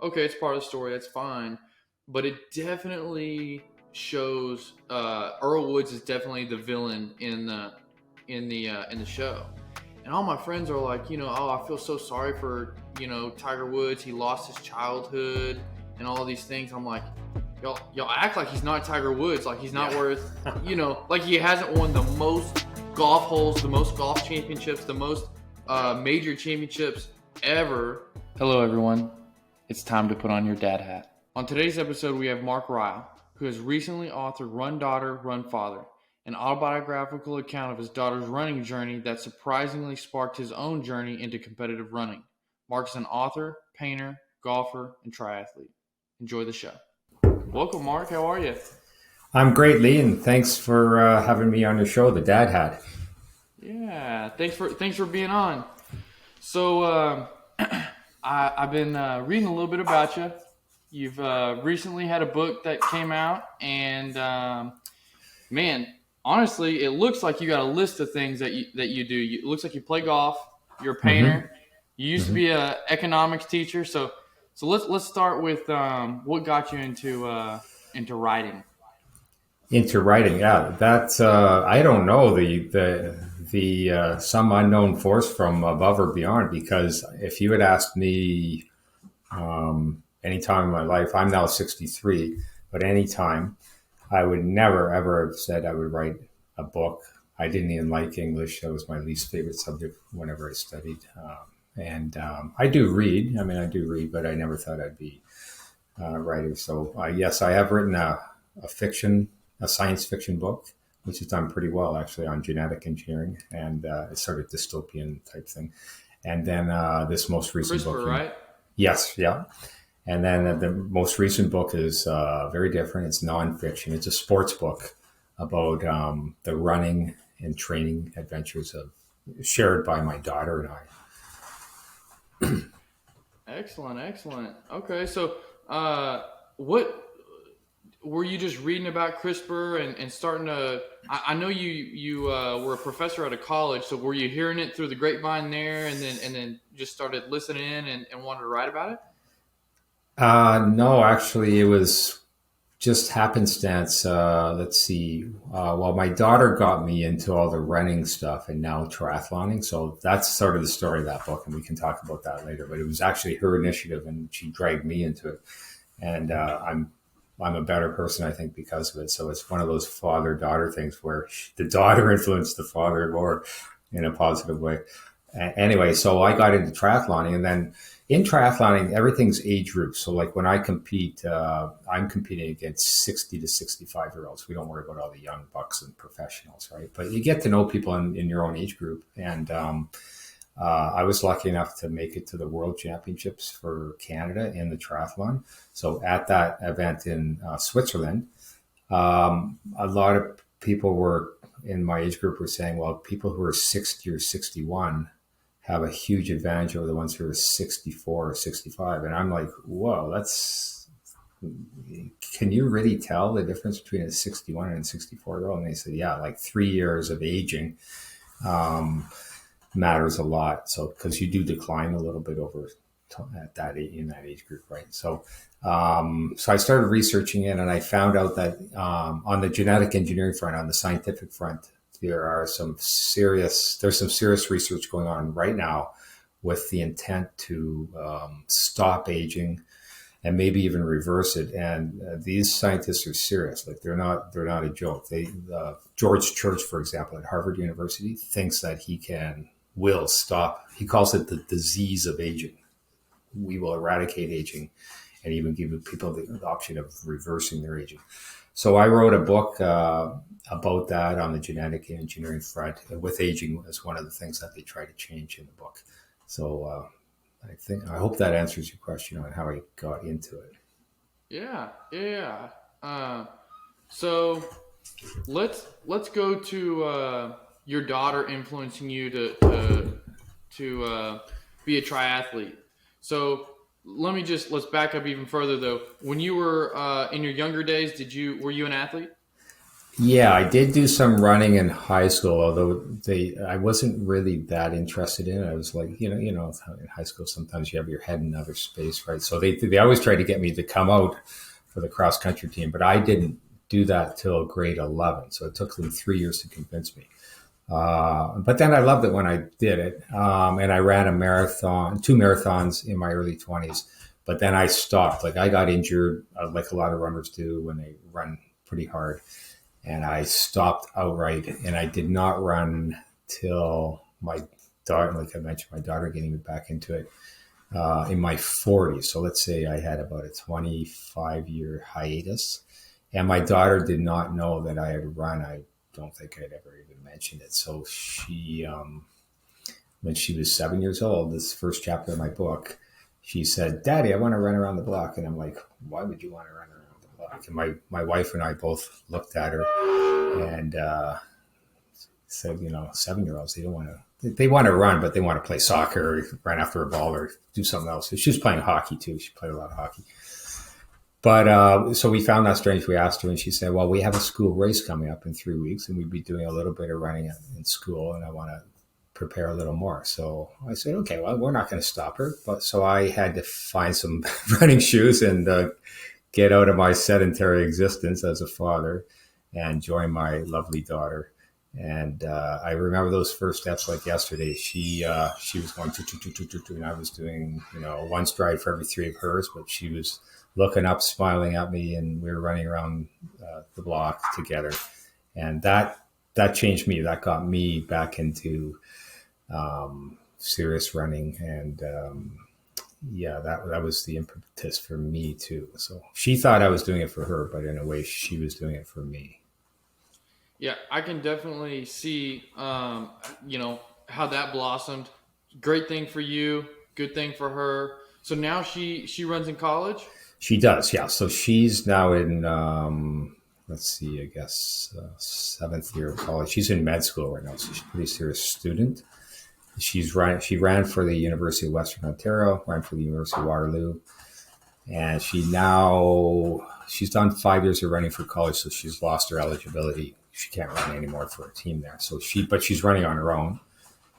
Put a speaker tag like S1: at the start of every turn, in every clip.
S1: okay, it's part of the story. That's fine, but it definitely shows Earl Woods is definitely the villain in the show. And all my friends are like, oh, I feel so sorry for Tiger Woods. He lost his childhood and all these things. I'm like, y'all act like he's not Tiger Woods. Like he's not worth, like he hasn't won the most golf holes, the most golf championships, the most major championships ever. Hello, everyone. It's time to put on your dad hat. On today's episode, we have Mark Ryall, who has recently authored Run Daughter, Run Father, an autobiographical account of his daughter's running journey that surprisingly sparked his own journey into competitive running. Mark is an author, painter, golfer, and triathlete. Enjoy the show. Welcome, Mark. How are you?
S2: I'm great, Lee, and thanks for having me on your show, The Dad Hat.
S1: Yeah, thanks for being on. So I've been reading a little bit about you. You've recently had a book that came out, and man, honestly, it looks like you got a list of things that you do. It looks like you play golf. You're a painter.
S2: Mm-hmm.
S1: You used to be an economics teacher. So let's start with what got you into writing.
S2: Into writing, yeah. That's I don't know the some unknown force from above or beyond. Because if you had asked me any time in my life, I'm now 63, but any time, I would never ever have said I would write a book. I didn't even like English. That was my least favorite subject whenever I studied. And I do read. I mean, I do read, but I never thought I'd be a writer. So yes, I have written a science fiction book, which has done pretty well actually on genetic engineering, and it's sort of dystopian type thing. And then this most recent
S1: CRISPR,
S2: book,
S1: right?
S2: yes, yeah. And then the most recent book is very different. It's nonfiction. It's a sports book about the running and training adventures shared by my daughter and I.
S1: Excellent. Okay, so what were you just reading about CRISPR and starting to? I know you were a professor at a college, so were you hearing it through the grapevine there, and then just started listening in and wanted to write about it?
S2: No, actually, it was just happenstance. Let's see. Well, my daughter got me into all the running stuff and now triathloning. So that's sort of the story of that book, and we can talk about that later. But it was actually her initiative, and she dragged me into it. And I'm a better person, I think, because of it. So it's one of those father-daughter things where the daughter influenced the father more in a positive way. Anyway, so I got into triathloning, and then in triathloning, everything's age group. So like when I compete, I'm competing against 60 to 65-year-olds. We don't worry about all the young bucks and professionals, right? But you get to know people in your own age group. And I was lucky enough to make it to the World Championships for Canada in the triathlon. So at that event in Switzerland, a lot of people were in my age group were saying, well, people who are 60 or 61 have a huge advantage over the ones who are 64 or 65. And I'm like, whoa, can you really tell the difference between a 61 and a 64-year-old? And they said, yeah, like 3 years of aging matters a lot. So, because you do decline a little bit in that age group, right? So I started researching it, and I found out that on the genetic engineering front, on the scientific front, there's some serious research going on right now with the intent to stop aging and maybe even reverse it. And these scientists are serious. Like they're not a joke. George Church, for example, at Harvard University, thinks that will stop. He calls it the disease of aging. We will eradicate aging and even give people the option of reversing their aging. So I wrote a book about that on the genetic engineering front, with aging as one of the things that they try to change in the book. So I hope that answers your question on how I got into it.
S1: Yeah. So let's go to your daughter influencing you to be a triathlete. So let's back up even further though. When you were in your younger days, were you an athlete?
S2: Yeah, I did do some running in high school, although I wasn't really that interested in it. I was like, in high school sometimes you have your head in another space, right? So they always tried to get me to come out for the cross country team, but I didn't do that till grade 11. So it took them 3 years to convince me. But then I loved it when I did it, and I ran a marathon, 2 marathons in my early 20s. But then I stopped. Like I got injured, like a lot of runners do when they run pretty hard, and I stopped outright. And I did not run till my daughter, like I mentioned, my daughter getting me back into it in my 40s. So let's say I had about a 25-year hiatus, and my daughter did not know that I had run. I don't think I'd ever even mentioned it. So when she was 7 years old, this first chapter of my book, she said, "Daddy, I want to run around the block." And I'm like, "Why would you want to run around the block?" And my wife and I both looked at her and said, 7-year-olds, they want to run, but they want to play soccer, or run after a ball, or do something else. So she was playing hockey too. She played a lot of hockey. But so we found that strange. We asked her, and she said, "Well, we have a school race coming up in 3 weeks, and we'd be doing a little bit of running in school, and I want to prepare a little more." So I said, "Okay, well, we're not going to stop her." But so I had to find some running shoes and get out of my sedentary existence as a father and join my lovely daughter. And I remember those first steps like yesterday. She was going and I was doing one stride for every three of hers, but she was looking up, smiling at me, and we were running around the block together. And that changed me. That got me back into serious running, and that was the impetus for me too. So she thought I was doing it for her, but in a way, she was doing it for me.
S1: Yeah, I can definitely see, how that blossomed. Great thing for you, good thing for her. So now she runs in college.
S2: She does, yeah. So she's now in, let's see, I guess, seventh year of college. She's in med school right now, so she's a pretty serious student. She ran for the University of Western Ontario, ran for the University of Waterloo, and she's done 5 years of running for college, so she's lost her eligibility. She can't run anymore for a team there. But she's running on her own.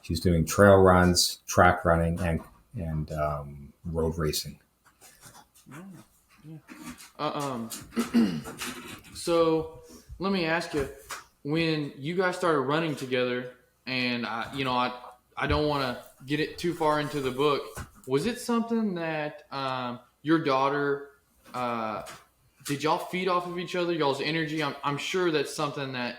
S2: She's doing trail runs, track running, and road racing.
S1: Yeah. So let me ask you, when you guys started running together, and I don't want to get it too far into the book. Was it something that your daughter? Did y'all feed off of each other? Y'all's energy. I'm sure that's something that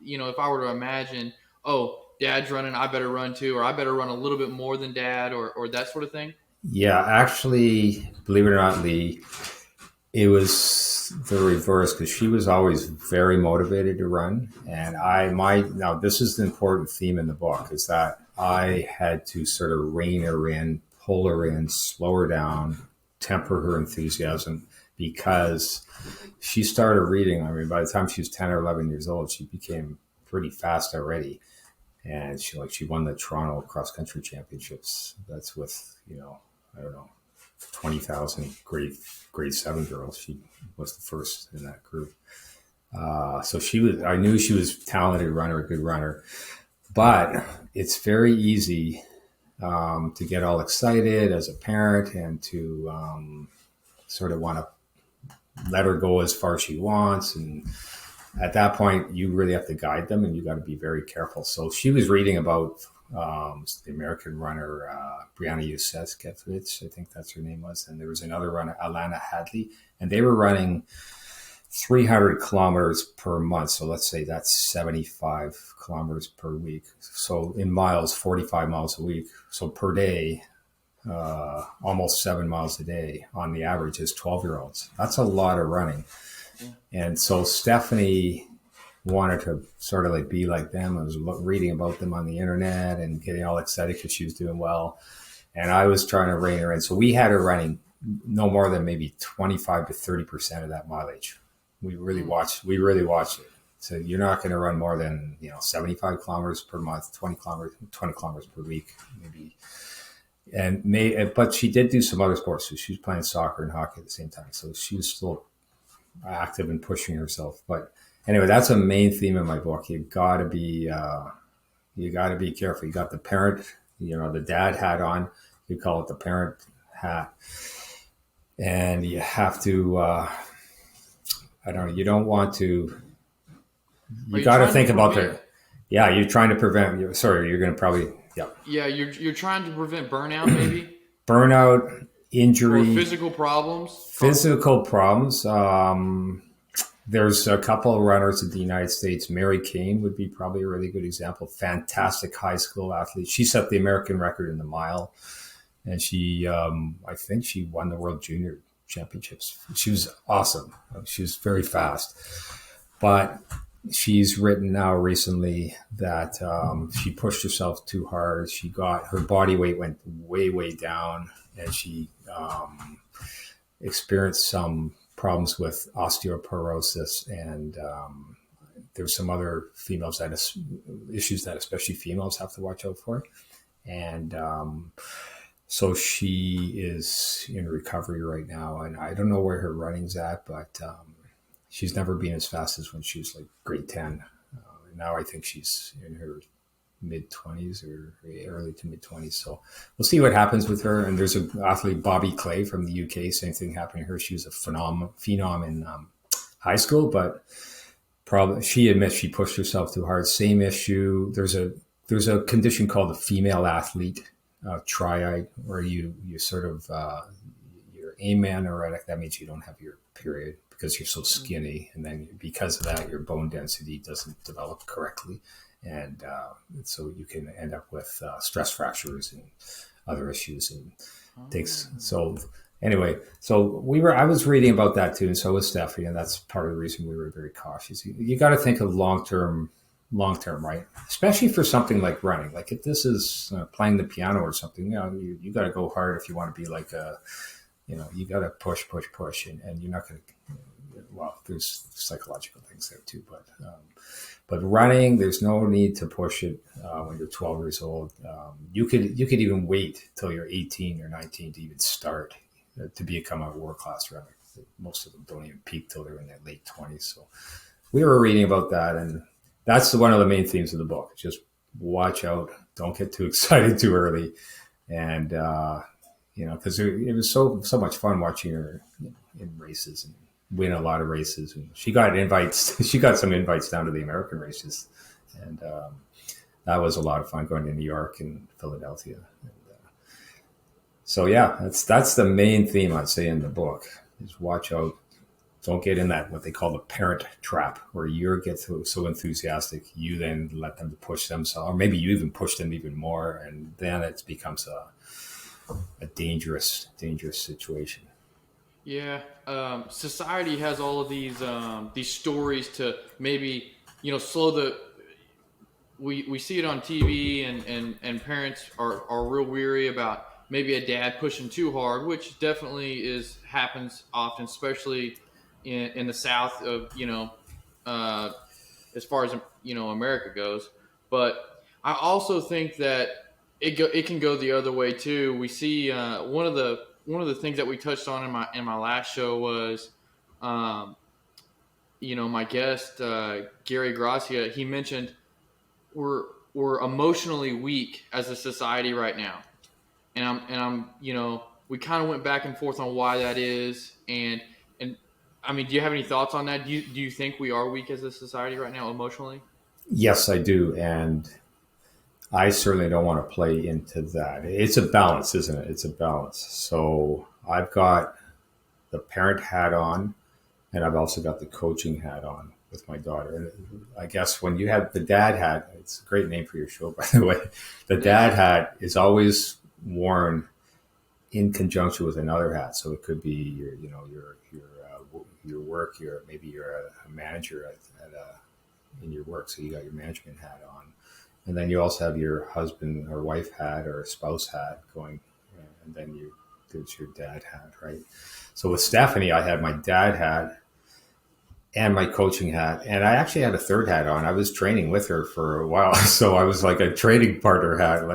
S1: if I were to imagine, oh, Dad's running, I better run too, or I better run a little bit more than Dad, or that sort of thing.
S2: Yeah, actually, believe it or not, Lee, it was the reverse, because she was always very motivated to run, and now this is the important theme in the book, is that I had to sort of rein her in, pull her in, slow her down, temper her enthusiasm, because she started reading. I mean, by the time she was 10 or 11 years old, she became pretty fast already, and she won the Toronto cross country championships. That's with I don't know, 20,000 grade 7 girls. She was the first in that group. So I knew she was a talented runner, a good runner, but it's very easy to get all excited as a parent and to sort of want to let her go as far as she wants. And at that point, you really have to guide them, and you got to be very careful. So she was reading about the American runner, Brianna Yuseskevich, I think that's her name was. And there was another runner, Alana Hadley, and they were running 300 kilometers per month. So let's say that's 75 kilometers per week. So in miles, 45 miles a week. So per day, almost 7 miles a day on the average as 12-year-olds. That's a lot of running. And so Stephanie wanted to sort of like be like them. I was reading about them on the internet and getting all excited because she was doing well. And I was trying to rein her in. So we had her running no more than maybe 25 to 30% of that mileage. We really watched it. So you're not going to run more than 75 kilometers per month, 20 kilometers per week, maybe. But she did do some other sports. So she was playing soccer and hockey at the same time. So she was still active and pushing herself. But anyway, that's a main theme in my book. You got to be careful. You got the parent, the dad hat on. You call it the parent hat, and you have to. I don't know. You don't want to.
S1: Are
S2: You
S1: you
S2: got to
S1: trying to
S2: think about
S1: prevent?
S2: Yeah, you're trying to prevent. Sorry, you're going to probably. Yeah.
S1: Yeah, you're trying to prevent burnout, maybe,
S2: Burnout,
S1: or
S2: injury,
S1: physical problems, probably.
S2: physical problems. There's a couple of runners in the United States. Mary Kane would be probably a really good example. Fantastic high school athlete. She set the American record in the mile, and I think she won the World Junior Championships. She was awesome. She was very fast, but she's written now recently that she pushed herself too hard. Her body weight went way down, and she experienced some problems with osteoporosis, and there's some other issues that especially females have to watch out for, and so she is in recovery right now, and I don't know where her running's at, but she's never been as fast as when she was like grade 10. Now I think she's in her mid 20s or early to mid 20s. So we'll see what happens with her. And there's an athlete, Bobby Clay from the UK. Same thing happened to her. She was a phenom in high school, but probably she admits she pushed herself too hard. Same issue. There's a condition called the female athlete triad, where you sort of you're amenorrheic. That means you don't have your period because you're so skinny, and then because of that, your bone density doesn't develop correctly, and so you can end up with stress fractures and other issues. And takes so anyway. So I was reading about that too, and so was Stephanie, and that's part of the reason we were very cautious. You got to think of long term, right? Especially for something like running. Like if this is playing the piano or something, you got to go hard if you want to be like you got to push, and you're not going to. Well, there's psychological things there too, but running, there's no need to push it when you're 12 years old. You could even wait till you're 18 or 19 to even start to become a world class runner. Most of them don't even peak till they're in their late 20s. So we were reading about that, and that's one of the main themes of the book. Just watch out, don't get too excited too early, and because it was so much fun watching her in races and win a lot of races. And she got invites. She got some invites down to the American races, and that was a lot of fun going to New York and Philadelphia. And, so yeah, that's the main theme I'd say in the book is watch out. Don't get in that what they call the parent trap, where you get so enthusiastic, you then let them push themselves, or maybe you even push them even more, and then it becomes a dangerous situation.
S1: Yeah, society has all of these stories to maybe slow the. We see it on TV, and parents are real weary about maybe a dad pushing too hard, which definitely happens often, especially in the South of as far as America goes. But I also think that it can go the other way too. We see one of the things that we touched on in my last show was, my guest Gary Gracia. He mentioned we're emotionally weak as a society right now, and I'm we kind of went back and forth on why that is, and I mean, do you have any thoughts on that? Do you think we are weak as a society right now emotionally?
S2: Yes, I do, and I certainly don't want to play into that. It's a balance, isn't it? It's a balance. So I've got the parent hat on, and I've also got the coaching hat on with my daughter. And I guess when you have the dad hat, it's a great name for your show, by the way. The dad hat is always worn in conjunction with another hat. So it could be your work. Maybe you're a manager in your work, so you got your management hat on. And then you also have your husband or wife hat or spouse hat going, and then there's your dad hat, right? So with Stephanie, I had my dad hat and my coaching hat, and I actually had a third hat on. I was training with her for a while, so I was like a training partner hat, and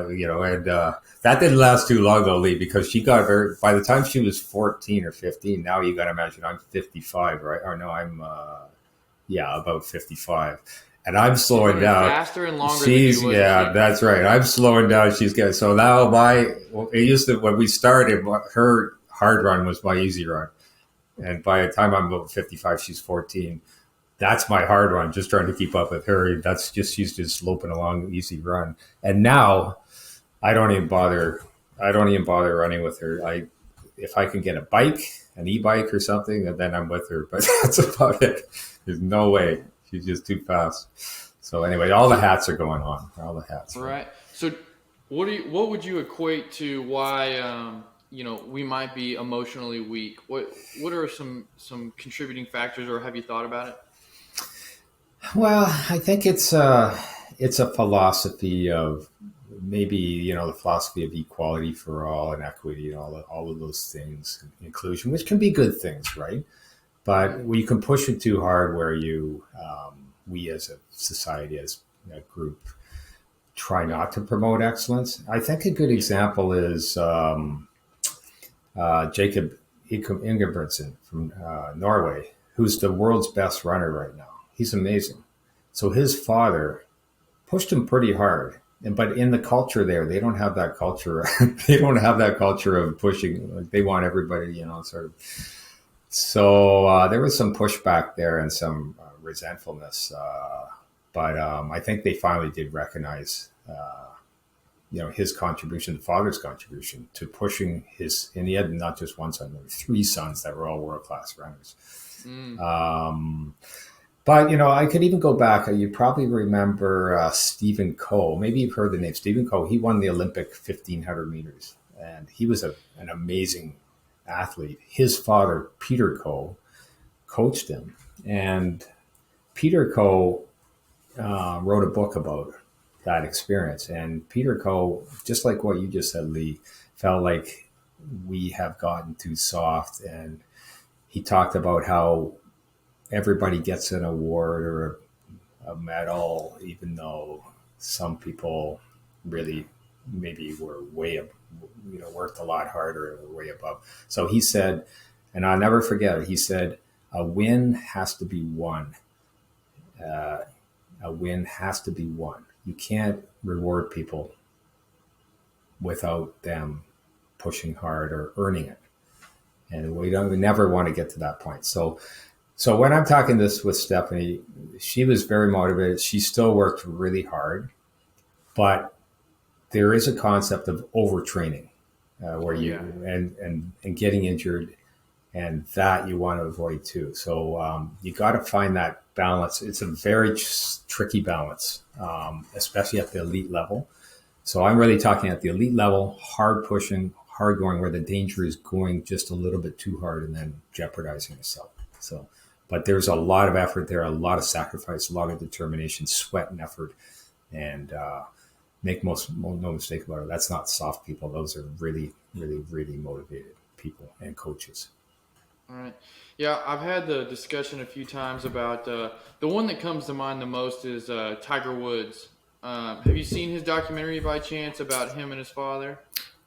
S2: that didn't last too long though, Lee, because she got her by the time she was 14 or 15. Now you got to imagine I'm 55, right? Or no, I'm Yeah, about 55. And I'm
S1: She's
S2: slowing
S1: running
S2: down.
S1: faster and longer than
S2: She's,
S1: you, wasn't
S2: yeah,
S1: she?
S2: that's right. I'm slowing down. She's getting, so now it used to, when we started, her hard run was my easy run. And by the time I'm about 55, she's 14. That's my hard run, just trying to keep up with her. That's just, she's just loping along, easy run. And now I don't even bother. I don't even bother running with her. If I can get a bike, an e-bike or something, then I'm with her. But that's about it. There's no way. She's just too fast. So anyway, all the
S1: So
S2: hats are going on. All the hats, right?
S1: right. So what would you equate to why we might be emotionally weak? What are some contributing factors, or have you thought about it?
S2: Well, I think it's a philosophy of maybe the philosophy of equality for all and equity and all of those things, inclusion, which can be good things, right? But
S1: Mm,
S2: you can push it too hard, where we as a society, as a group, try
S1: yeah.
S2: not to promote excellence. I think a good
S1: Yeah.
S2: example is Jacob Ingebrigtsen from Norway, who's the world's best runner right now. He's amazing. So his father pushed him pretty hard. But in the culture there, they don't have that culture. They don't have that culture of pushing. Like, they want everybody, sort of. So there was some pushback there and some resentfulness. But I think they finally did recognize, his contribution, the father's contribution to pushing his. And he had not just one son, there were three sons that were all world class runners.
S1: Mm,
S2: Um, but I could even go back. You probably remember Stephen Coe. Maybe you've heard the name Stephen Coe. He won the Olympic 1500 meters, and he was an amazing athlete. His father, Peter Coe, coached him, and Peter Coe wrote a book about that experience. And Peter Coe, just like what you just said, Lee, felt like we have gotten too soft, and he talked about how everybody gets an award or a medal, even though some people really maybe were way up, worked a lot harder and were way above. So he said, and I'll never forget it. He said, "A win has to be won. Uh, a win has to be won. You can't reward people without them pushing hard or earning it, and we never want to get to that point." So when I'm talking this with Stephanie, she was very motivated. She still worked really hard, but there is a concept of overtraining, where
S1: oh yeah.
S2: and getting injured, and that you want to avoid too. So you got to find that balance. It's a very tricky balance, especially at the elite level. So I'm really talking at the elite level, hard pushing, hard going, where the danger is going just a little bit too hard and then jeopardizing yourself. So, but there's a lot of effort there, a lot of sacrifice, a lot of determination, sweat and effort, and make no mistake about it. That's not soft people. Those are really, really, really motivated people and coaches.
S1: All right. Yeah, I've had the discussion a few times about the one that comes to mind the most is Tiger Woods. Have you seen his documentary by chance about him and his father?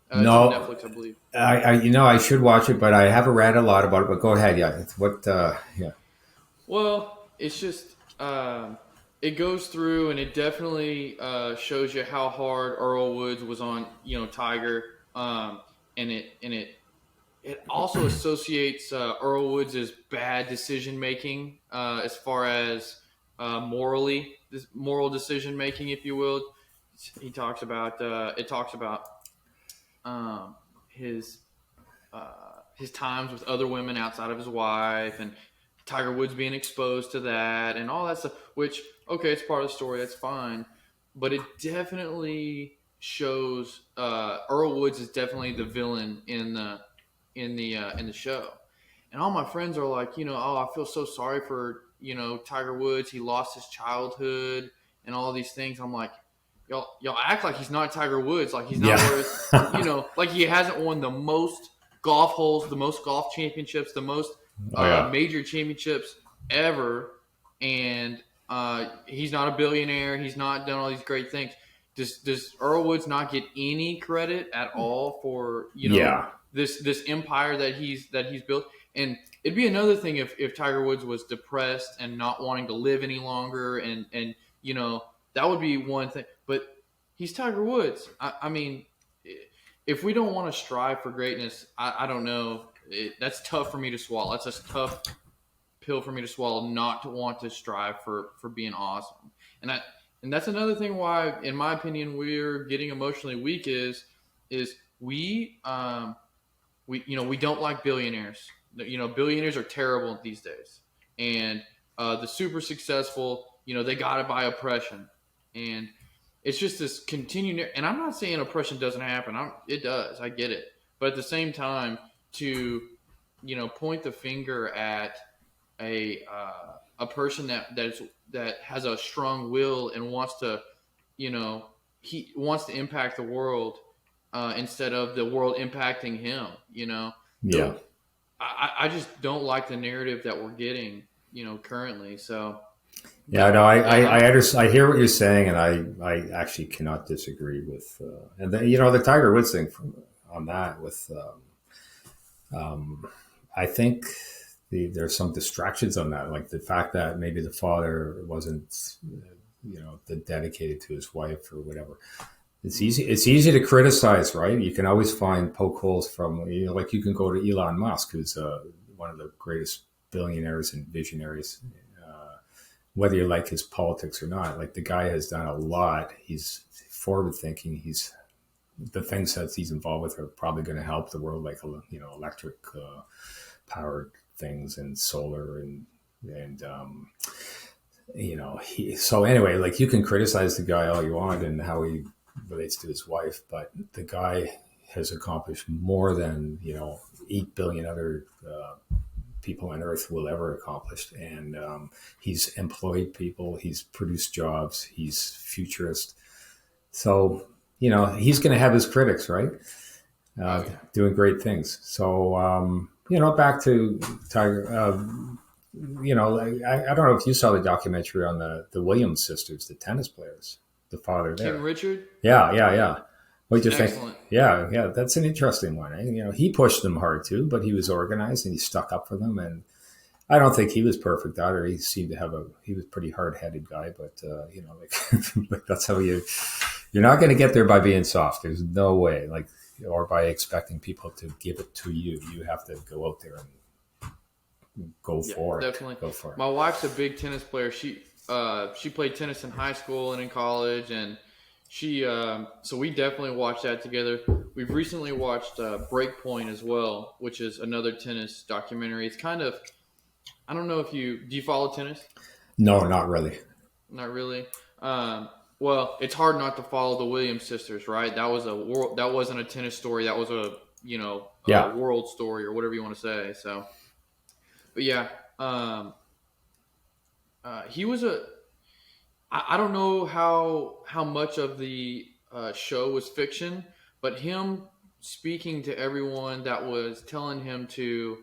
S1: It's on
S2: No,
S1: Netflix, I believe.
S2: I should watch it, but I haven't read a lot about it. But go ahead. Yeah. Yeah.
S1: Well, it's just it goes through and it definitely shows you how hard Earl Woods was on Tiger, and it also associates Earl Woods' bad decision making as far as moral decision making, if you will. He talks about it talks about um, his his times with other women outside of his wife, and Tiger Woods being exposed to that and all that stuff. Which, okay, it's part of the story. That's fine, but it definitely shows Earl Woods is definitely the villain in the show. And all my friends are like, oh, I feel so sorry for Tiger Woods. He lost his childhood and all these things. I'm like, y'all act like he's not Tiger Woods, like he's not
S2: Yeah.
S1: worth, like he hasn't won the most golf holes, the most golf championships, the most
S2: Oh yeah.
S1: major championships ever, and he's not a billionaire. He's not done all these great things. Does Earl Woods not get any credit at all for
S2: Yeah.
S1: this empire that he's built? And it'd be another thing if Tiger Woods was depressed and not wanting to live any longer, and you know, that would be one thing. But he's Tiger Woods. I mean, if we don't want to strive for greatness, I don't know. That's tough for me to swallow. That's a tough pill for me to swallow, not to want to strive for being awesome. And I and that's another thing why, in my opinion, we're getting emotionally weak is we we don't like billionaires. Billionaires are terrible these days, and the super successful, they got it by oppression, and it's just this continued. And I'm not saying oppression doesn't happen. It does. I get it, but at the same time, to point the finger at a person that has a strong will and wants to, he wants to impact the world instead of the world impacting him.
S2: Yeah.
S1: I just don't like the narrative that we're getting, currently. So
S2: Yeah, no, I hear what you're saying, and I actually cannot disagree with, and the Tiger Woods thing on that with, I think there's some distractions on that, like the fact that maybe the father wasn't, dedicated to his wife or whatever. It's easy to criticize, right? You can always poke holes from, like you can go to Elon Musk, who's one of the greatest billionaires and visionaries, whether you like his politics or not. Like the guy has done a lot. He's forward thinking. The things that he's involved with are probably going to help the world, like electric powered things and solar and so anyway, like you can criticize the guy all you want and how he relates to his wife, but the guy has accomplished more than 8 billion other people on earth will ever accomplish. And he's employed people, he's produced jobs, he's futurist. So he's going to have his critics, right? Doing great things. So back to Tiger. I don't know if you saw the documentary on the Williams sisters, the tennis players, the father there.
S1: King Richard?
S2: Yeah. What do you think?
S1: Excellent.
S2: Yeah, that's an interesting one. He pushed them hard too, but he was organized and he stuck up for them. And I don't think he was perfect either. He seemed to he was a pretty hard-headed guy, but like that's how you're not going to get there by being soft. There's no way, or by expecting people to give it to you. You have to go out there and go for it.
S1: Definitely.
S2: Go for it.
S1: My wife's a big tennis player. She played tennis in high school and in college, and so we definitely watched that together. We've recently watched Breakpoint as well, which is another tennis documentary. It's kind of, I don't know if do you follow tennis?
S2: No, not really.
S1: Not really. Well, it's hard not to follow the Williams sisters, right? That wasn't a tennis story. That was a world story or whatever you want to say. So, but yeah, he was I don't know how much of the show was fiction, but him speaking to everyone that was telling him to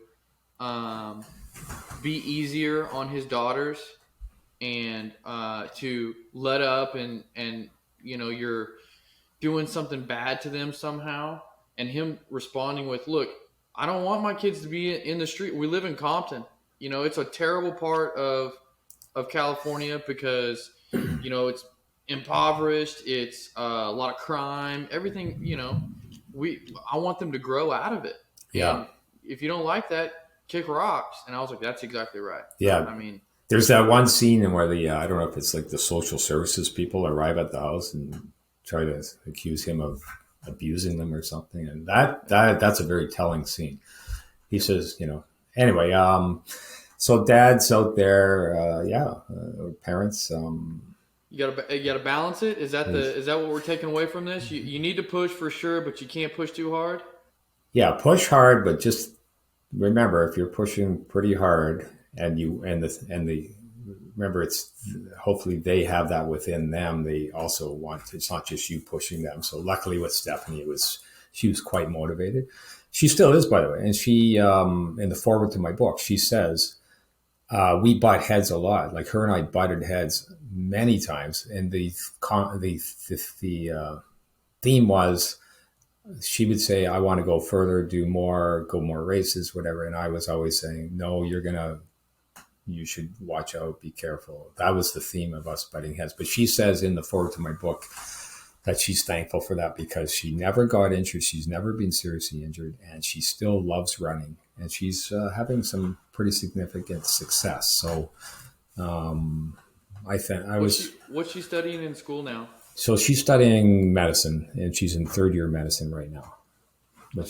S1: be easier on his daughters and to let up and you're doing something bad to them somehow, and him responding with, look, I don't want my kids to be in the street. We live in Compton. It's a terrible part of California because it's impoverished. It's a lot of crime. Everything. I want them to grow out of it.
S2: Yeah.
S1: And if you don't like that, kick rocks. And I was like, that's exactly right.
S2: Yeah.
S1: I mean,
S2: there's that one scene where I don't know if it's like the social services people arrive at the house and try to accuse him of abusing them or something, and that's a very telling scene. He says, anyway. So dads out there, or parents.
S1: You gotta balance it. Is that what we're taking away from this? You need to push for sure, but you can't push too hard.
S2: Yeah, push hard, but just remember, if you're pushing pretty hard, remember, it's hopefully they have that within them. They also it's not just you pushing them. So luckily with Stephanie, she was quite motivated. She still is, by the way. And she, in the foreword to my book, she says, we butt heads a lot. Like her and I butted heads many times. And the theme was, she would say, I want to go further, do more, go more races, whatever. And I was always saying, no, you should watch out, be careful. That was the theme of us butting heads. But she says in the foreword to my book that she's thankful for that because she never got injured. She's never been seriously injured, and she still loves running, and she's having some pretty significant success. So
S1: What's she studying in school now?
S2: So she's studying medicine, and she's in third year medicine right now. But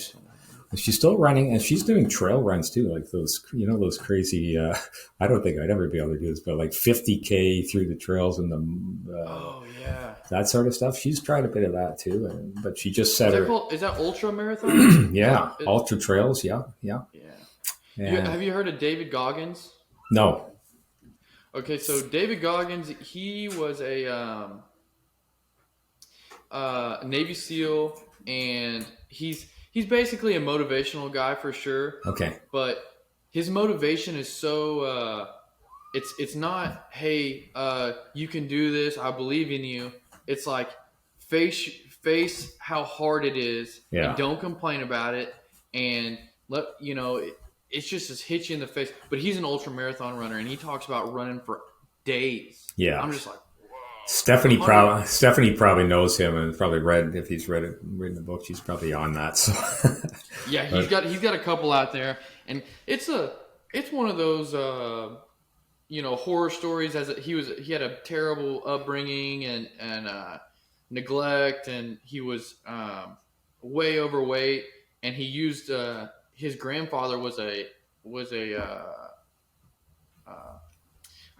S2: she's still running, and she's doing trail runs too, like those, those crazy. I don't think I'd ever be able to do this, but like 50K through the trails and that sort of stuff. She's tried a bit of that too, but she just said
S1: is that ultra marathon?
S2: Yeah, ultra trails. Yeah.
S1: Have you heard of David Goggins?
S2: No.
S1: Okay, so David Goggins, he was a Navy SEAL, and he's basically a motivational guy for sure.
S2: Okay.
S1: But his motivation is so it's not, hey, you can do this, I believe in you. It's like face how hard it is, and don't complain about it, and it's just hit you in the face. But he's an ultra marathon runner, and he talks about running for days.
S2: Yeah.
S1: I'm just like,
S2: Stephanie probably knows him and probably read the book. She's probably on that. So
S1: yeah, he's got a couple out there, and it's one of those horror stories. He had a terrible upbringing and neglect, and he was way overweight, and he used his grandfather was a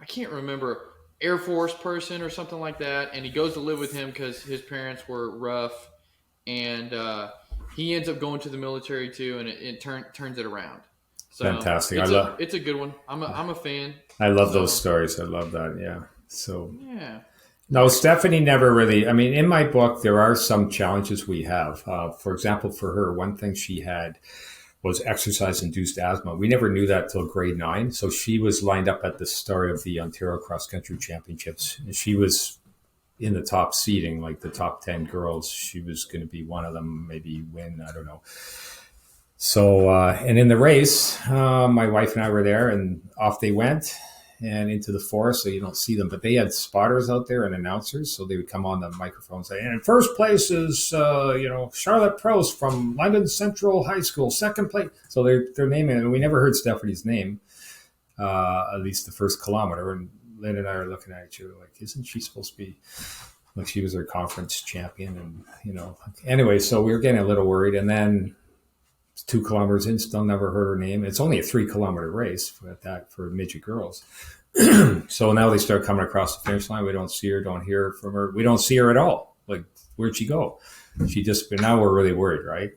S1: I can't remember, Air Force person or something like that, and he goes to live with him because his parents were rough, and he ends up going to the military too, and it turns it around. So
S2: fantastic!
S1: It's a good one. I'm a fan.
S2: I love those stories. I love that. Yeah. So
S1: yeah.
S2: No, Stephanie never really. I mean, in my book, there are some challenges we have. For example, for her, one thing she had was exercise-induced asthma. We never knew that till grade 9. So she was lined up at the start of the Ontario Cross Country Championships. And she was in the top seeding, like the top 10 girls. She was going to be one of them, maybe win, I don't know. So, and in the race, my wife and I were there, and off they went and into the forest, so you don't see them. But they had spotters out there and announcers, so they would come on the microphone and say, and in first place is, Charlotte Proust from London Central High School, second place. So they're naming it, and we never heard Stephanie's name, at least the first kilometer. And Lynn and I are looking at each other like, isn't she supposed to be, like she was our conference champion? And, anyway, so we were getting a little worried. And then 2 kilometers in, still never heard her name. It's only a 3-kilometer race for midget girls. So now they start coming across the finish line. We don't see her, don't hear from her. We don't see her at all. Like, where'd she go? Now we're really worried, right?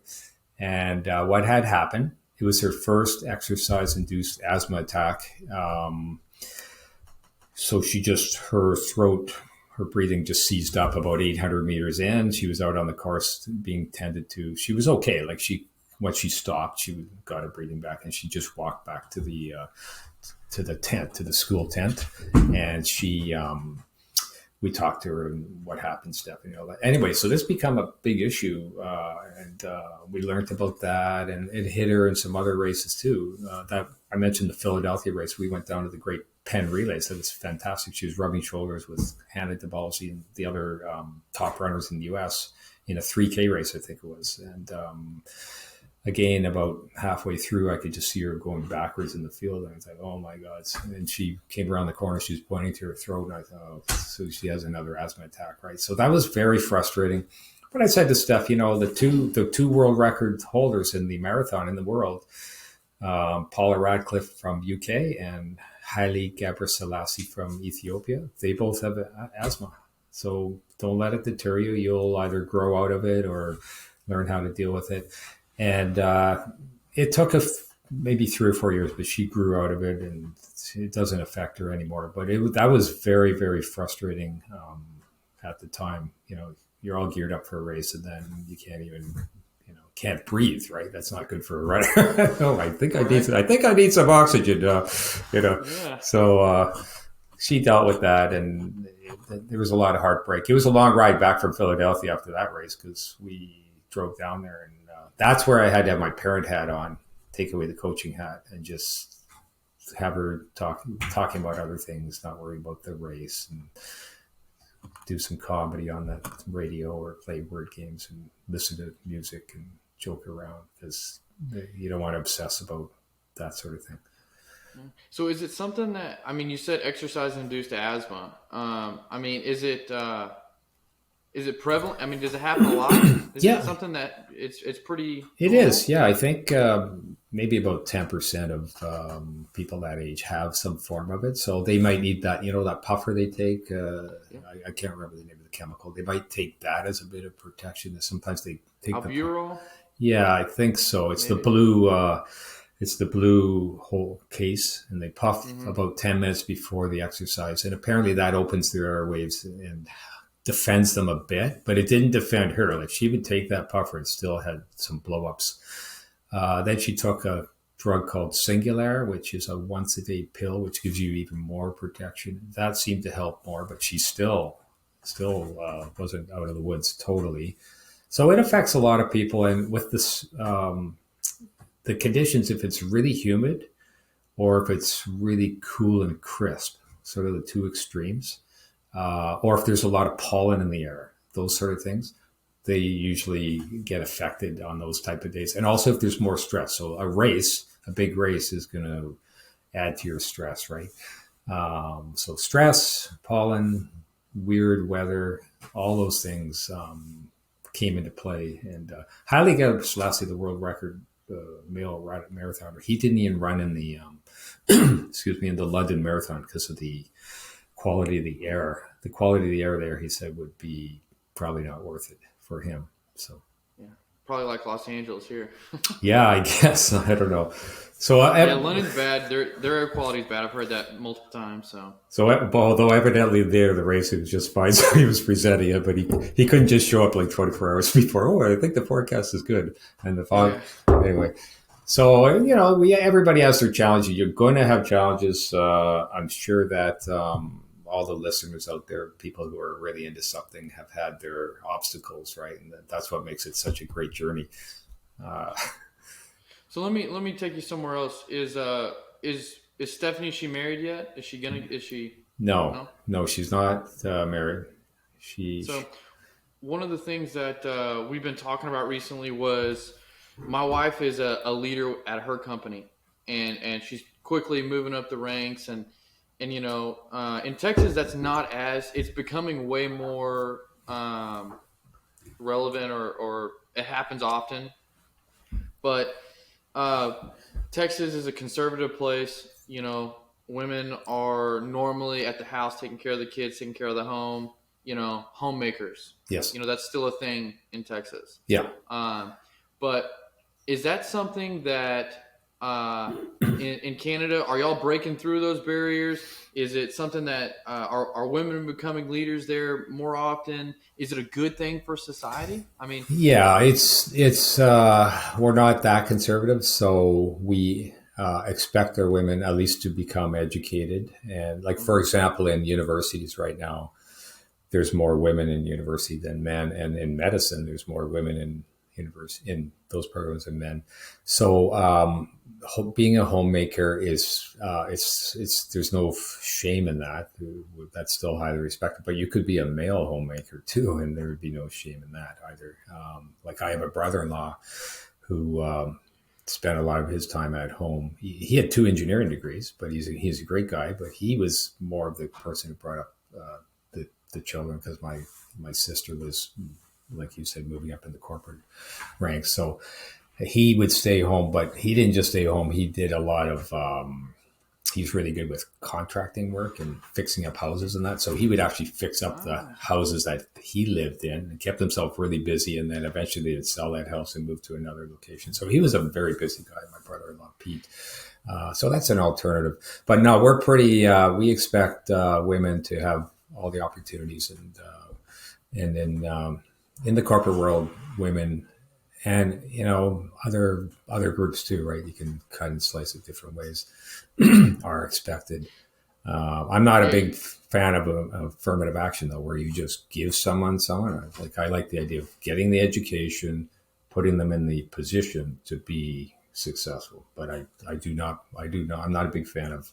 S2: And what had happened, it was her first exercise-induced asthma attack. So her throat, her breathing just seized up about 800 meters in. She was out on the course being tended to. She was okay. Like when she stopped, she got her breathing back, and she just walked back to the tent, to the school tent, and we talked to her and what happened, Stephanie, all that. Anyway, so this became a big issue, and we learned about that, and it hit her in some other races too. That I mentioned the Philadelphia race. We went down to the Great Penn Relays. That was fantastic. She was rubbing shoulders with Hannah DeBalsi and the other top runners in the U.S. in a 3K race, I think it was, and again, about halfway through, I could just see her going backwards in the field. And I was like, oh my God. And she came around the corner. She was pointing to her throat. And I thought, oh, so she has another asthma attack, right? So that was very frustrating. But I said to Steph, the two world record holders in the marathon in the world, Paula Radcliffe from UK and Haile Gebrselassie from Ethiopia, they both have asthma. So don't let it deter you. You'll either grow out of it or learn how to deal with it. And it took maybe 3 or 4 years, but she grew out of it, and it doesn't affect her anymore. But that was very, very frustrating at the time. You're all geared up for a race, and then you can't even, can't breathe. Right? That's not good for a runner. No, I think I need some oxygen.
S1: Yeah.
S2: So she dealt with that, and there was a lot of heartbreak. It was a long ride back from Philadelphia after that race because we drove down there, and that's where I had to have my parent hat on, take away the coaching hat, and just have her talking about other things, not worry about the race, and do some comedy on the radio or play word games and listen to music and joke around, because you don't want to obsess about that sort of thing.
S1: So is it something that, I mean, you said exercise induced asthma. I mean, is it prevalent? I mean, does it happen a lot? Is it something that it's pretty?
S2: It normal? Is, yeah. I think maybe about 10% of people that age have some form of it. So they might need that, that puffer they take. I can't remember the name of the chemical. They might take that as a bit of protection. Sometimes they take
S1: albuterol.
S2: Yeah, I think so. It's maybe. The blue. It's the blue whole case, and they puff about 10 minutes before the exercise, and apparently that opens their airwaves and defends them a bit, but it didn't defend her. Like, she would take that puffer and still had some blow-ups. Then she took a drug called Singular, which is a once-a-day pill, which gives you even more protection. That seemed to help more, but she still wasn't out of the woods totally. So it affects a lot of people, and with this, the conditions, if it's really humid or if it's really cool and crisp, sort of the two extremes, or if there's a lot of pollen in the air, those sort of things, they usually get affected on those type of days. And also if there's more stress. So a big race is going to add to your stress, right? So stress, pollen, weird weather, all those things came into play. And Haile Gebrselassie, the world record male marathoner, he didn't even run in the in the London Marathon because of the quality of the air. The quality of the air there, he said, would be probably not worth it for him. So
S1: yeah, probably like Los Angeles here.
S2: Yeah, I guess. I don't know. So
S1: London's bad. Their air quality is bad. I've heard that multiple times. So
S2: although evidently there the race was just fine, so he was presenting it, but he couldn't just show up like 24 hours before. Oh, I think the forecast is good, and the fog. Yeah. Anyway, so everybody has their challenges. You're going to have challenges. I'm sure that all the listeners out there, people who are really into something, have had their obstacles, right? And that's what makes it such a great journey.
S1: So let me take you somewhere else. Is Stephanie? Is she married yet? Is she?
S2: No, she's not married.
S1: So one of the things that we've been talking about recently was my wife is a leader at her company, and she's quickly moving up the ranks, and in Texas that's not it's becoming way more relevant, or it happens often, but Texas is a conservative place. Women are normally at the house taking care of the kids, taking care of the home, homemakers.
S2: Yes.
S1: That's still a thing in Texas.
S2: Yeah.
S1: But is that something that in Canada, are y'all breaking through those barriers? Is it something that are women becoming leaders there more often? Is it a good thing for society? I mean,
S2: yeah, it's we're not that conservative, so we expect our women at least to become educated. And like, for example, in universities right now, there's more women in university than men, and in medicine, there's more women in university in those programs than men. So being a homemaker is there's no shame in that. That's still highly respected. But you could be a male homemaker too, and there would be no shame in that either. Like, I have a brother-in-law who spent a lot of his time at home. He had 2 engineering degrees, but he's a great guy. But he was more of the person who brought up the children, because my sister was, like you said, moving up in the corporate ranks. So he would stay home, but he didn't just stay home. He did a lot of, he's really good with contracting work and fixing up houses and that. So he would actually fix up the houses that he lived in and kept himself really busy. And then eventually they would sell that house and move to another location. So he was a very busy guy, my brother-in-law, Pete. So that's an alternative. But no, we're pretty, we expect women to have all the opportunities, and in the corporate world, women, and other groups too, right? You can cut and slice it different ways, are expected. I'm not a big fan of affirmative action though, where you just give someone. Like, I like the idea of getting the education, putting them in the position to be successful. But I'm not a big fan of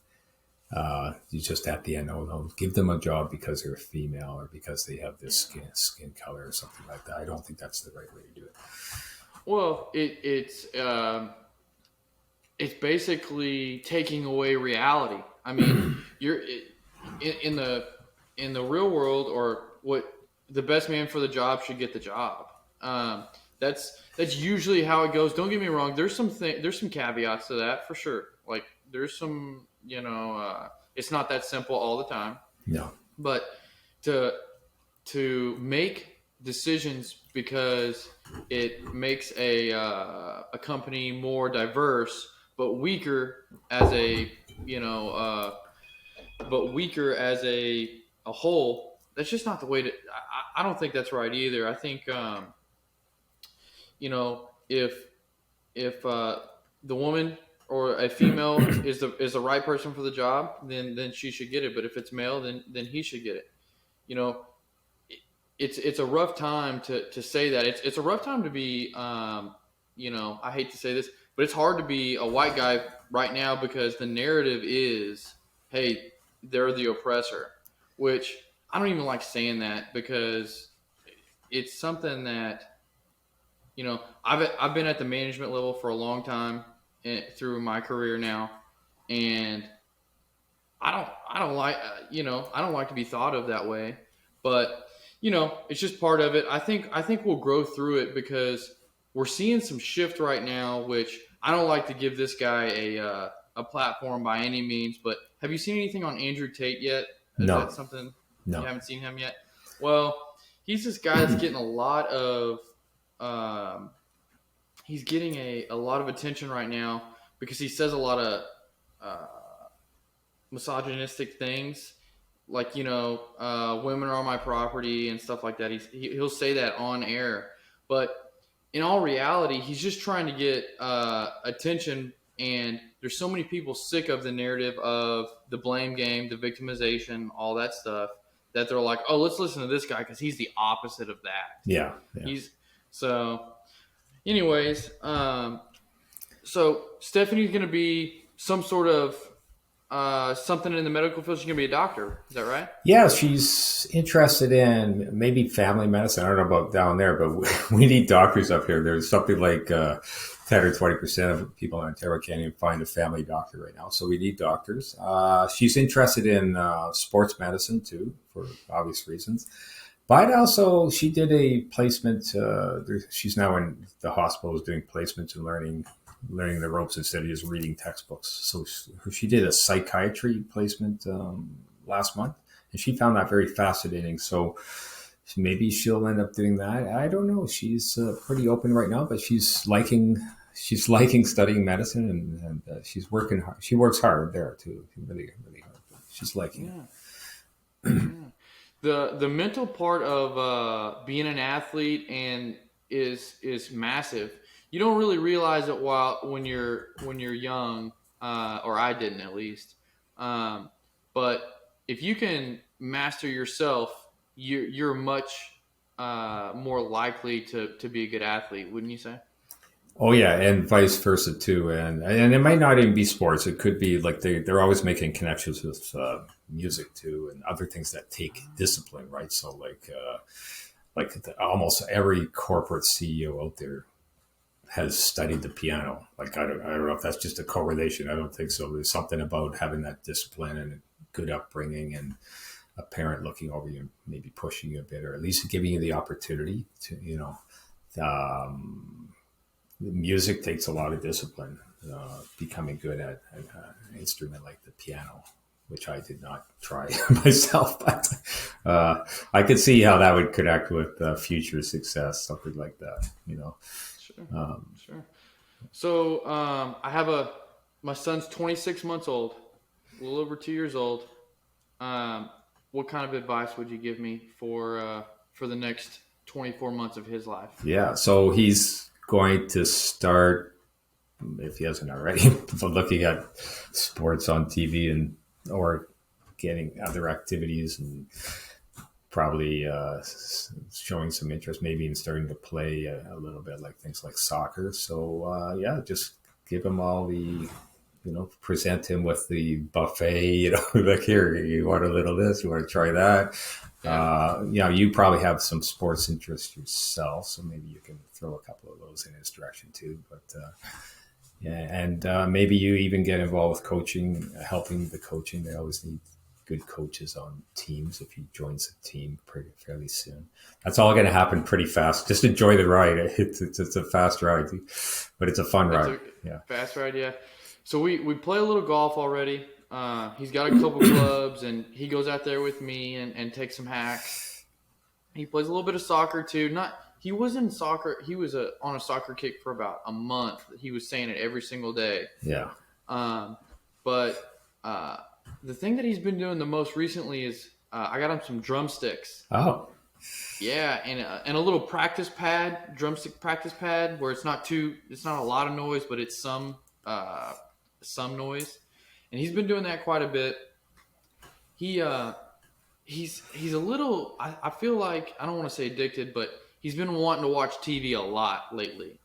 S2: you just at the end, oh no, give them a job because they're a female or because they have this skin color or something like that. I don't think that's the right way to do it.
S1: Well, it's basically taking away reality. I mean, in the real world, or what the best man for the job should get the job. That's usually how it goes. Don't get me wrong. There's some caveats to that for sure. Like there's some, it's not that simple all the time.
S2: No,
S1: but to make decisions because it makes a company more diverse but weaker as a whole. That's just not the way to. I don't think that's right either. I think if the woman or a female is the right person for the job, then she should get it. But if it's male, then he should get it. It's a rough time to say that. It's a rough time to be. I hate to say this, but it's hard to be a white guy right now because the narrative is, hey, they're the oppressor, which I don't even like saying that because it's something that, I've been at the management level for a long time through my career now, and I don't like I don't like to be thought of that way, but it's just part of it. I think we'll grow through it because we're seeing some shift right now, which I don't like to give this guy a platform by any means, but have you seen anything on Andrew Tate yet? Is
S2: no,
S1: that something?
S2: no.
S1: You haven't seen him yet? Well, he's this guy that's getting a lot of he's getting a lot of attention right now because he says a lot of misogynistic things, like women are my property and stuff like that. He'll say that on air, but in all reality, he's just trying to get attention. And there's so many people sick of the narrative of the blame game, the victimization, all that stuff, that they're like, oh, let's listen to this guy because he's the opposite of that.
S2: Yeah.
S1: Anyways, so Stephanie's going to be some sort of something in the medical field. She's going to be a doctor. Is that right?
S2: Yeah, she's interested in maybe family medicine. I don't know about down there, but we need doctors up here. There's something like 10 or 20% of people in Ontario can't even find a family doctor right now. So we need doctors. She's interested in sports medicine too, for obvious reasons. But also, she did a placement. She's now in the hospital, is doing placements and learning the ropes instead of just reading textbooks. So she did a psychiatry placement last month, and she found that very fascinating. So maybe she'll end up doing that. I don't know. She's pretty open right now, but she's liking studying medicine, and she's working hard. She works hard there too, really, really hard. She's liking it.
S1: Yeah. The mental part of being an athlete and is massive. You don't really realize it when you're young, or I didn't at least. But if you can master yourself, you're much more likely to be a good athlete, wouldn't you say?
S2: Oh yeah, and vice versa too, and it might not even be sports. It could be like they're always making connections with music too, and other things that take discipline, right? So almost every corporate CEO out there has studied the piano. Like I don't know if that's just a correlation. I don't think so. There's something about having that discipline and a good upbringing, and a parent looking over you, maybe pushing you a bit, or at least giving you the opportunity to, music takes a lot of discipline. Becoming good at an instrument like the piano, which I did not try myself, but I could see how that would connect with future success, something like that.
S1: Sure. So I have my son's 26 months old, a little over 2 years old. What kind of advice would you give me for the next 24 months of his life?
S2: Yeah, so he's going to start, if he hasn't already, looking at sports on TV or getting other activities and probably showing some interest, maybe even starting to play a little bit, like things like soccer. So yeah, just give him all the, present him with the buffet. Like, here, you want a little this, you want to try that.
S1: Yeah.
S2: You probably have some sports interest yourself, so maybe you can throw a couple of those in his direction too. But yeah, and maybe you even get involved with coaching, helping the coaching. They always need good coaches on teams if he joins a team fairly soon. That's all going to happen pretty fast. Just enjoy the ride. It's a fast ride, but it's a fun ride. Yeah,
S1: fast ride. Yeah. So we play a little golf already. He's got a couple clubs, and he goes out there with me and takes some hacks. He plays a little bit of soccer too. He was in soccer. He was on a soccer kick for about a month. He was saying it every single day.
S2: Yeah.
S1: But the thing that he's been doing the most recently is I got him some drumsticks.
S2: Oh.
S1: Yeah, and a little practice pad, drumstick practice pad, where it's not a lot of noise, but it's some noise. And he's been doing that quite a bit. He's a little, I feel like, I don't want to say addicted, but he's been wanting to watch TV a lot lately.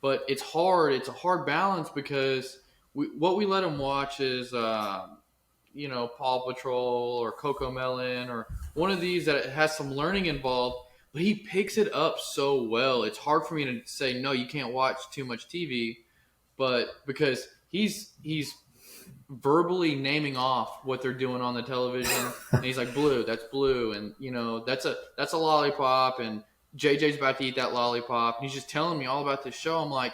S1: But it's hard. It's a hard balance because what we let him watch is, Paw Patrol or Coco Melon or one of these that has some learning involved, but he picks it up so well. It's hard for me to say, no, you can't watch too much TV, but because he's verbally naming off what they're doing on the television, and he's like, blue, that's blue, and that's a lollipop, and JJ's about to eat that lollipop, and he's just telling me all about this show. I'm like,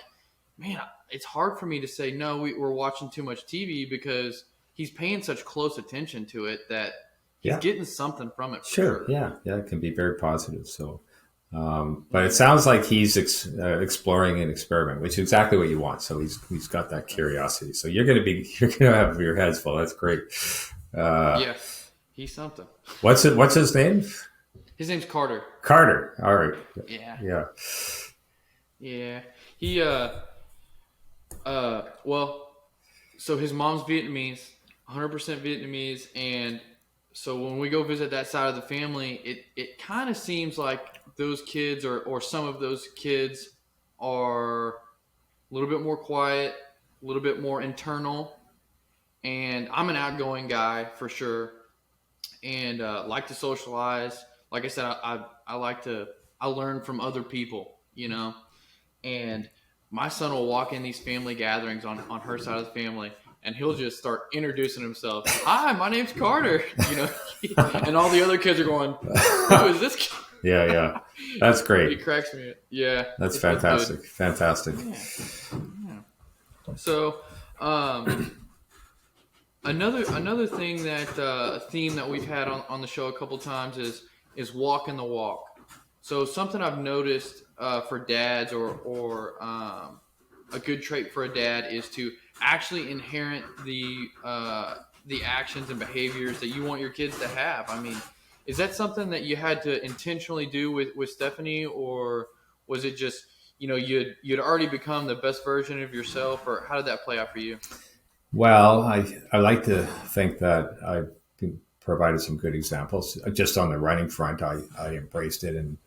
S1: man, it's hard for me to say no, we're watching too much TV, because he's paying such close attention to it that he's getting something from it.
S2: Sure. Yeah, it can be very positive. So but it sounds like he's exploring and experimenting, which is exactly what you want. So he's got that curiosity. So you're going to have your heads full. That's great.
S1: Yeah, he's something.
S2: What's his name?
S1: His name's Carter.
S2: Carter. All right.
S1: Yeah. Yeah. He so his mom's Vietnamese, 100% Vietnamese, and so when we go visit that side of the family, it kind of seems like those kids or some of those kids are a little bit more quiet, a little bit more internal. And I'm an outgoing guy for sure, and like to socialize. Like I said, I learn from other people, and my son will walk in these family gatherings on her side of the family, and he'll just start introducing himself. Hi, my name's Carter. And all the other kids are going, who is this kid?
S2: Yeah. That's great.
S1: He cracks me. Yeah.
S2: That's fantastic. Fantastic.
S1: Yeah. So, another thing that theme that we've had on the show a couple times is walking the walk. So something I've noticed for dads or a good trait for a dad is to actually inherit the actions and behaviors that you want your kids to have. I mean, is that something that you had to intentionally do with Stephanie, or was it just, you'd already become the best version of yourself, or how did that play out for you?
S2: Well, I like to think that I've provided some good examples. Just on the running front, I embraced it and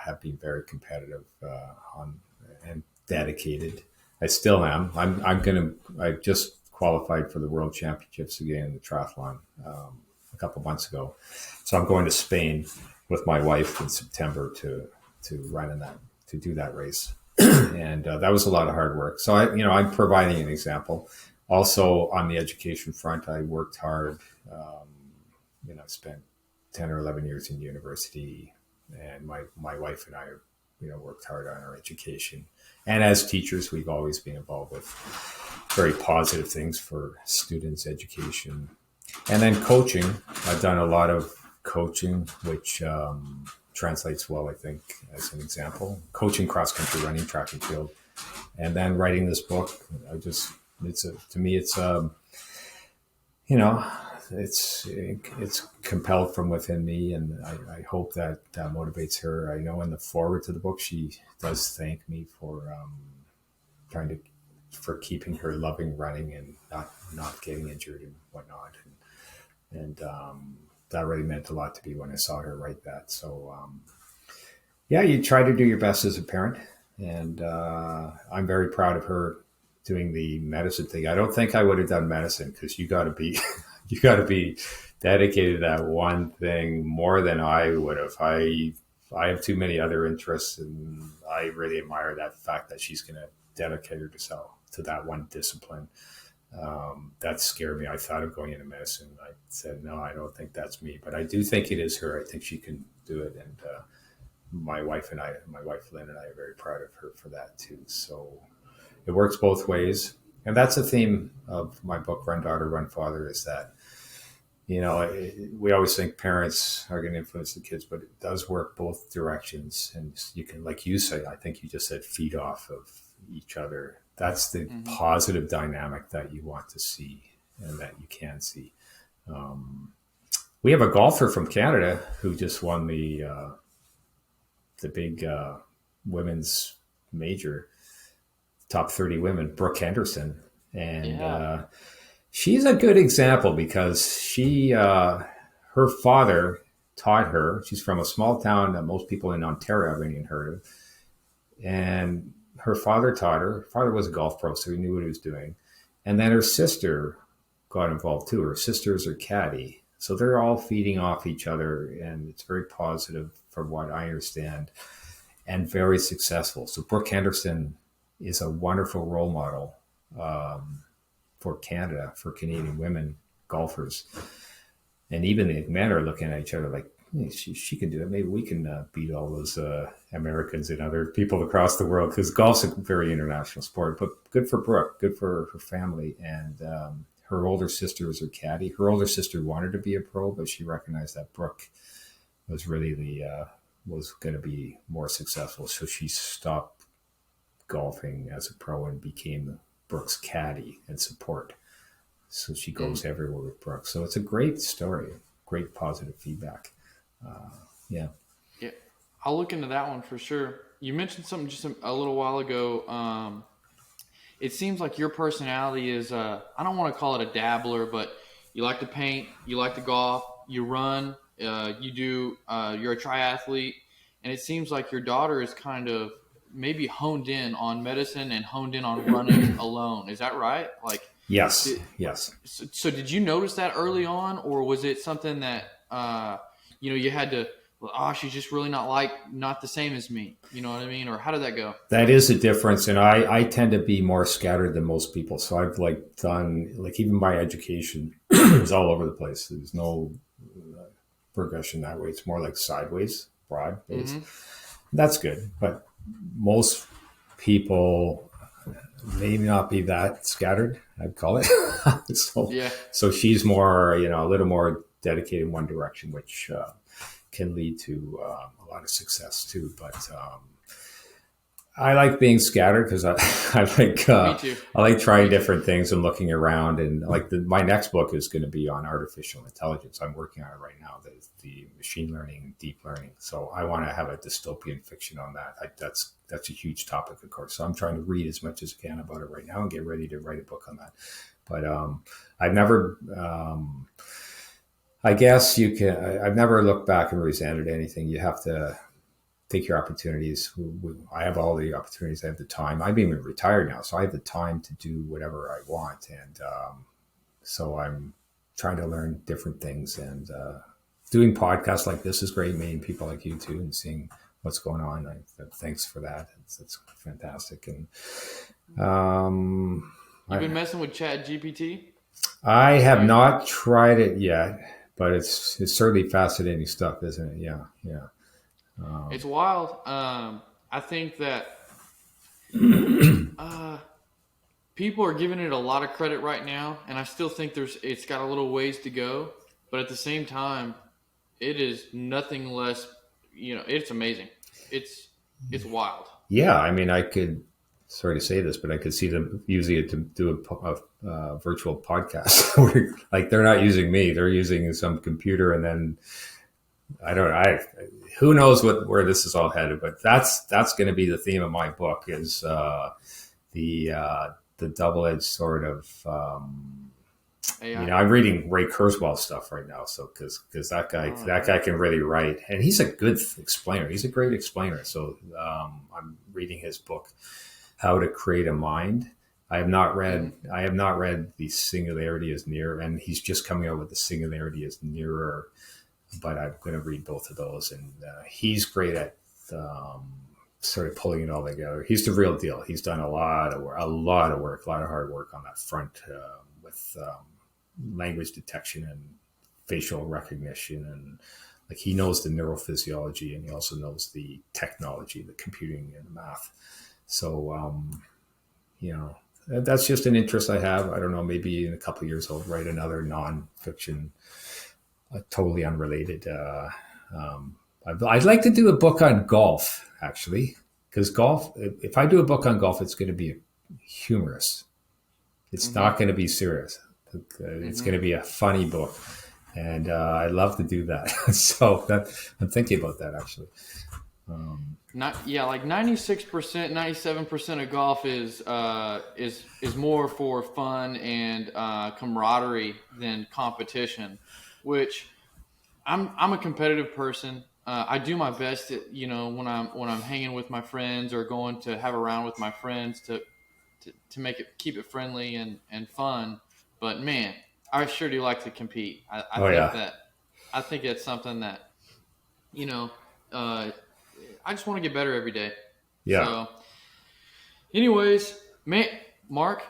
S2: have been very competitive and dedicated. I still am. I just qualified for the World Championships again in the triathlon a couple months ago. So I'm going to Spain with my wife in September to run in that, to do that race. And that was a lot of hard work. So I'm providing an example. Also on the education front, I worked hard. I spent 10 or 11 years in university, and my wife and I, worked hard on our education. And as teachers, we've always been involved with very positive things for students' education. And then coaching, I've done a lot of coaching, which translates well, I think, as an example. Coaching cross-country running, track and field. And then writing this book, it's compelled from within me, and I hope that motivates her. I know in the foreword to the book, she does thank me for for keeping her loving running and not getting injured and whatnot. And that really meant a lot to me when I saw her write that. So yeah, you try to do your best as a parent, and I'm very proud of her doing the medicine thing. I don't think I would have done medicine, because you got to be you got to be dedicated to that one thing more than I would have. I have too many other interests, and I really admire that fact that she's going to dedicate herself to that one discipline. That scared me. I thought of going into medicine. I said, no, I don't think that's me, but I do think it is her. I think she can do it. And my wife Lynn and I are very proud of her for that too. So it works both ways. And that's the theme of my book, Run Daughter, Run Father, is that, we always think parents are going to influence the kids, but it does work both directions. And you can, like you say, I think you just said, feed off of each other. That's the positive dynamic that you want to see and that you can see. We have a golfer from Canada who just won the big women's major, top 30 women, Brooke Henderson. And she's a good example, because her father taught her. She's from a small town that most people in Ontario haven't even heard of. And her father taught her. Her father was a golf pro, so he knew what he was doing. And then her sister got involved too. Her sister's her caddy. So they're all feeding off each other, and it's very positive from what I understand, and very successful. So Brooke Henderson is a wonderful role model for Canada, for Canadian women golfers. And even the men are looking at each other like, hey, she can do it. Maybe we can beat all those Americans and other people across the world, because golf's a very international sport. But good for Brooke, good for her family. And her older sister was her caddy. Her older sister wanted to be a pro, but she recognized that Brooke was really was going to be more successful. So she stopped golfing as a pro and became Brooke's caddy and support. So she goes everywhere with Brooke. So it's a great story, great positive feedback. Yeah.
S1: I'll look into that one for sure. You mentioned something just a little while ago. It seems like your personality is, I don't want to call it a dabbler, but you like to paint, you like to golf, you run, you're a triathlete. And it seems like your daughter is kind of maybe honed in on medicine and honed in on running alone. Is that right? Like,
S2: yes.
S1: So did you notice that early on, or was it something that, you had to, she's just really not the same as me. You know what I mean? Or how did that go?
S2: That is a difference. And I tend to be more scattered than most people. So I've done, even my education is all over the place. There's no progression that way. It's more like sideways, broad based. That's good. But most people may not be that scattered, I'd call it. So she's more, a little more dedicated in one direction, which can lead to a lot of success too. But I like being scattered, because I like trying different things and looking around. And my next book is going to be on artificial intelligence. I'm working on it right now, the machine learning and deep learning. So I want to have a dystopian fiction on that. That's a huge topic, of course. So I'm trying to read as much as I can about it right now and get ready to write a book on that. But I've never, I guess I've never looked back and resented anything. You have to take your opportunities. I have all the opportunities. I have the time. I'm even retired now, so I have the time to do whatever I want. And so I'm trying to learn different things. And doing podcasts like this is great, meeting people like you too, and seeing what's going on. Thanks for that. It's fantastic. And
S1: you've been messing with Chat GPT?
S2: I have not tried it yet, but it's certainly fascinating stuff, isn't it? Yeah.
S1: It's wild. I think that people are giving it a lot of credit right now, and I still think it's got a little ways to go. But at the same time, it is nothing less. It's amazing. It's wild.
S2: Yeah, I could. Sorry to say this, but I could see them using it to do a virtual podcast. They're not using me; they're using some computer, and then who knows where this is all headed. But that's going to be the theme of my book, is the double-edged sword of
S1: AI.
S2: I'm reading Ray Kurzweil stuff right now. So because that guy can really write, and he's a good explainer. He's a great explainer. So I'm reading his book, How to Create a Mind. I have not read The Singularity is Near, and he's just coming out with The Singularity is Nearer. But I'm going to read both of those, and he's great at sort of pulling it all together. He's the real deal. He's done a lot of work, a lot of hard work on that front with language detection and facial recognition, and like he knows the neurophysiology, and he also knows the technology, the computing and the math. So that's just an interest I have. I don't know, maybe in a couple of years I'll write another nonfiction, totally unrelated. I'd like to do a book on golf, actually, because golf. If I do a book on golf, it's going to be humorous. It's not going to be serious. It's going to be a funny book, and I'd love to do that. So I'm thinking about that actually.
S1: Like 96%, 97% of golf is more for fun and camaraderie than competition, which I'm a competitive person. I do my best at, when I'm hanging with my friends or going to have a round with my friends to keep it friendly and fun. But man, I sure do like to compete. I think it's something that, I just want to get better every day.
S2: Yeah.
S1: So anyways, Mark,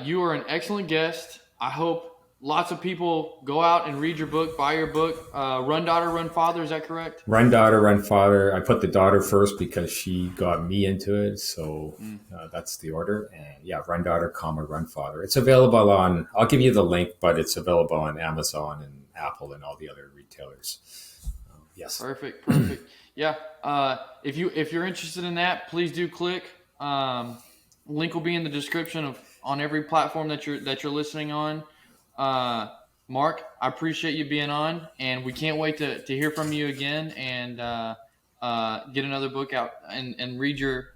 S1: you are an excellent guest. I hope lots of people go out and read your book, buy your book. Run Daughter, Run Father. Is that correct?
S2: Run Daughter, Run Father. I put the daughter first because she got me into it. So that's the order. And yeah, Run Daughter, Run Father. It's available on, I'll give you the link, but it's available on Amazon and Apple and all the other retailers. Yes.
S1: Perfect. Yeah. If you're interested in that, please do click. Link will be in the description on every platform that you're listening on. Mark, I appreciate you being on, and we can't wait to hear from you again and get another book out and read your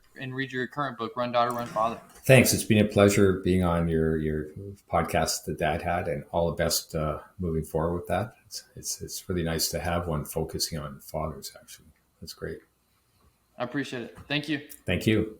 S1: current book, Run Daughter, Run Father.
S2: Thanks. It's been a pleasure being on your podcast that Dad had, and all the best moving forward with that. It's really nice to have one focusing on fathers. Actually, that's great.
S1: I appreciate it. Thank you.
S2: Thank you.